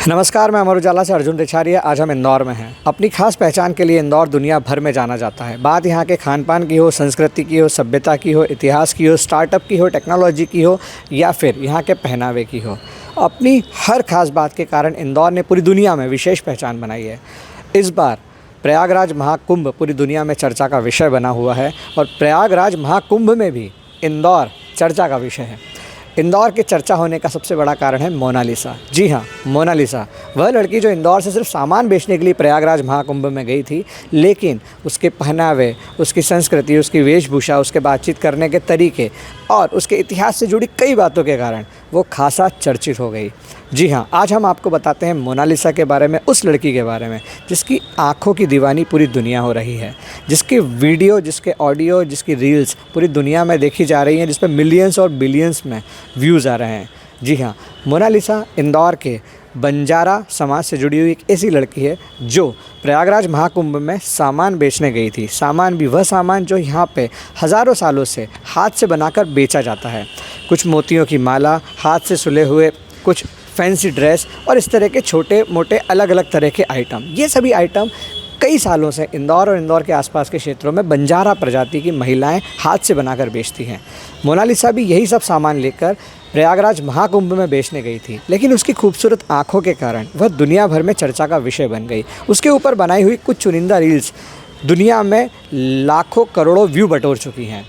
नमस्कार, मैं अमर उजाला से अर्जुन रिछारिया। आज हम इंदौर में हैं। अपनी खास पहचान के लिए इंदौर दुनिया भर में जाना जाता है। बात यहाँ के खान पान की हो, संस्कृति की हो, सभ्यता की हो, इतिहास की हो, स्टार्टअप की हो, टेक्नोलॉजी की हो या फिर यहाँ के पहनावे की हो, अपनी हर खास बात के कारण इंदौर ने पूरी दुनिया में विशेष पहचान बनाई है। इस बार प्रयागराज महाकुंभ पूरी दुनिया में चर्चा का विषय बना हुआ है और प्रयागराज महाकुंभ में भी इंदौर चर्चा का विषय है। इंदौर के चर्चा होने का सबसे बड़ा कारण है मोनालिसा। जी हाँ, मोनालिसा, वह लड़की जो इंदौर से सिर्फ सामान बेचने के लिए प्रयागराज महाकुंभ में गई थी, लेकिन उसके पहनावे, उसकी संस्कृति, उसकी वेशभूषा, उसके बातचीत करने के तरीके और उसके इतिहास से जुड़ी कई बातों के कारण वो खासा चर्चित हो गई। जी हाँ, आज हम आपको बताते हैं मोनालिसा के बारे में, उस लड़की के बारे में जिसकी आँखों की दीवानी पूरी दुनिया हो रही है, जिसकी वीडियो, जिसके ऑडियो, जिसकी रील्स पूरी दुनिया में देखी जा रही हैं, जिस पर मिलियंस और बिलियंस में व्यूज़ आ रहे हैं। जी हाँ, मोनालिसा इंदौर के बंजारा समाज से जुड़ी हुई एक ऐसी लड़की है जो प्रयागराज महाकुंभ में सामान बेचने गई थी। सामान भी वह सामान जो यहाँ पे हज़ारों सालों से हाथ से बनाकर बेचा जाता है। कुछ मोतियों की माला, हाथ से सुले हुए कुछ फैंसी ड्रेस और इस तरह के छोटे मोटे अलग अलग तरह के आइटम। ये सभी आइटम कई सालों से इंदौर और इंदौर के आसपास के क्षेत्रों में बंजारा प्रजाति की महिलाएं हाथ से बनाकर बेचती हैं। मोनालिसा भी यही सब सामान लेकर प्रयागराज महाकुंभ में बेचने गई थी, लेकिन उसकी खूबसूरत आँखों के कारण वह दुनिया भर में चर्चा का विषय बन गई। उसके ऊपर बनाई हुई कुछ चुनिंदा रील्स दुनिया में लाखों करोड़ों व्यू बटोर चुकी हैं।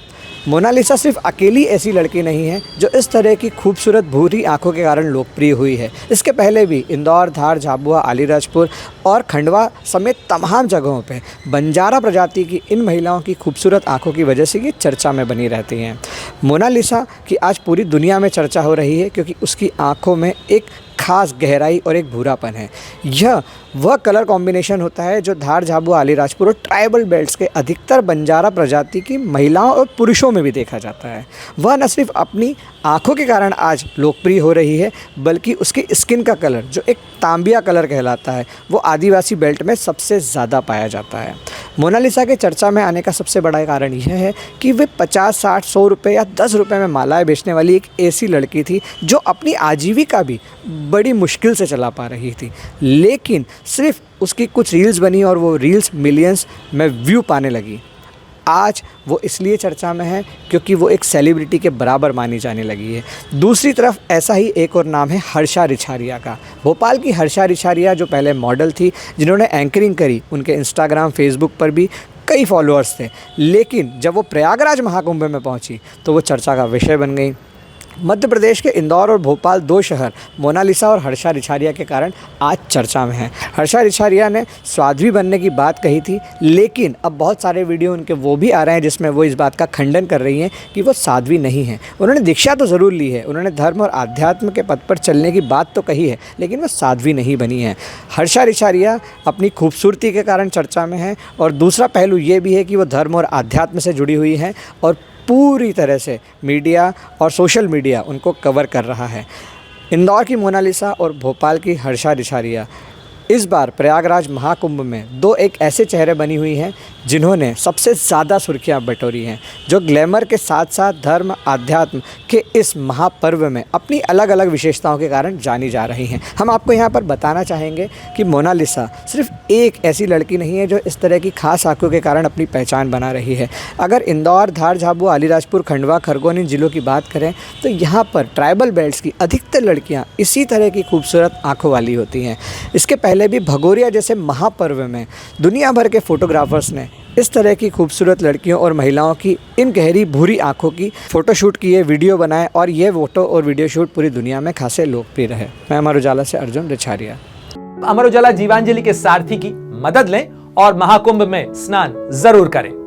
मोनालिसा सिर्फ अकेली ऐसी लड़की नहीं है जो इस तरह की खूबसूरत भूरी आंखों के कारण लोकप्रिय हुई है। इसके पहले भी इंदौर, धार, झाबुआ, अलीराजपुर और खंडवा समेत तमाम जगहों पे बंजारा प्रजाति की इन महिलाओं की खूबसूरत आंखों की वजह से ये चर्चा में बनी रहती हैं। मोनालिसा की आज पूरी दुनिया में चर्चा हो रही है क्योंकि उसकी आँखों में एक खास गहराई और एक भूरापन है। यह वह कलर कॉम्बिनेशन होता है जो धार, झाबुआ, अलीराजपुर और ट्राइबल बेल्ट्स के अधिकतर बंजारा प्रजाति की महिलाओं और पुरुषों में भी देखा जाता है। वह न सिर्फ अपनी आँखों के कारण आज लोकप्रिय हो रही है, बल्कि उसकी स्किन का कलर जो एक तांबिया कलर कहलाता है, वो आदिवासी बेल्ट में सबसे ज़्यादा पाया जाता है। मोनालिसा के चर्चा में आने का सबसे बड़ा कारण यह है कि वे 50, 60, 100 रुपये या 10 रुपये में मालाएं बेचने वाली एक ऐसी लड़की थी जो अपनी आजीविका भी बड़ी मुश्किल से चला पा रही थी, लेकिन सिर्फ उसकी कुछ रील्स बनी और वो रील्स मिलियंस में व्यू पाने लगी। आज वो इसलिए चर्चा में है क्योंकि वो एक सेलिब्रिटी के बराबर मानी जाने लगी है। दूसरी तरफ ऐसा ही एक और नाम है हर्षा रिछारिया का। भोपाल की हर्षा रिछारिया जो पहले मॉडल थी, जिन्होंने एंकरिंग करी, उनके इंस्टाग्राम, फेसबुक पर भी कई फॉलोअर्स थे, लेकिन जब वो प्रयागराज महाकुंभ में पहुंची तो वो चर्चा का विषय बन गई। मध्य प्रदेश के इंदौर और भोपाल, दो शहर मोनालिसा और हर्षा रिछारिया के कारण आज चर्चा में हैं। हर्षा रिछारिया ने साध्वी बनने की बात कही थी, लेकिन अब बहुत सारे वीडियो उनके वो भी आ रहे हैं जिसमें वो इस बात का खंडन कर रही हैं कि वो साध्वी नहीं हैं। उन्होंने दीक्षा तो ज़रूर ली है, उन्होंने धर्म और आध्यात्म के पथ पर चलने की बात तो कही है, लेकिन वो साध्वी नहीं बनी है। हर्षा रिछारिया अपनी खूबसूरती के कारण चर्चा में है और दूसरा पहलू ये भी है कि वो धर्म और आध्यात्म से जुड़ी हुई हैं और पूरी तरह से मीडिया और सोशल मीडिया उनको कवर कर रहा है। इंदौर की मोनालिसा और भोपाल की हर्षा रिछारिया इस बार प्रयागराज महाकुंभ में दो एक ऐसे चेहरे बनी हुई हैं जिन्होंने सबसे ज़्यादा सुर्खियां बटोरी हैं, जो ग्लैमर के साथ साथ धर्म, आध्यात्म के इस महापर्व में अपनी अलग अलग विशेषताओं के कारण जानी जा रही हैं। हम आपको यहाँ पर बताना चाहेंगे कि मोनालिसा सिर्फ एक ऐसी लड़की नहीं है जो इस तरह की खास आंखों के कारण अपनी पहचान बना रही है। अगर इंदौर, धार, झाबुआ, अलीराजपुर, खंडवा, खरगोन इन जिलों की बात करें तो यहाँ पर ट्राइबल बेल्ट्स की अधिकतर लड़कियाँ इसी तरह की खूबसूरत आँखों वाली होती हैं। इसके पहले भी भगोरिया जैसे महापर्व में दुनिया भर के फोटोग्राफर्स ने इस तरह की खूबसूरत लड़कियों और महिलाओं की इन गहरी भूरी आंखों की फ़ोटोशूट किए, वीडियो बनाए और ये फ़ोटो और वीडियो शूट पूरी दुनिया में खासे लोकप्रिय रहे। मैं अमर उजाला से अर्जुन रिछारिया। अमर उजाला जीवांजलि के सारथी की मदद लें और महाकुंभ में स्नान जरूर करें।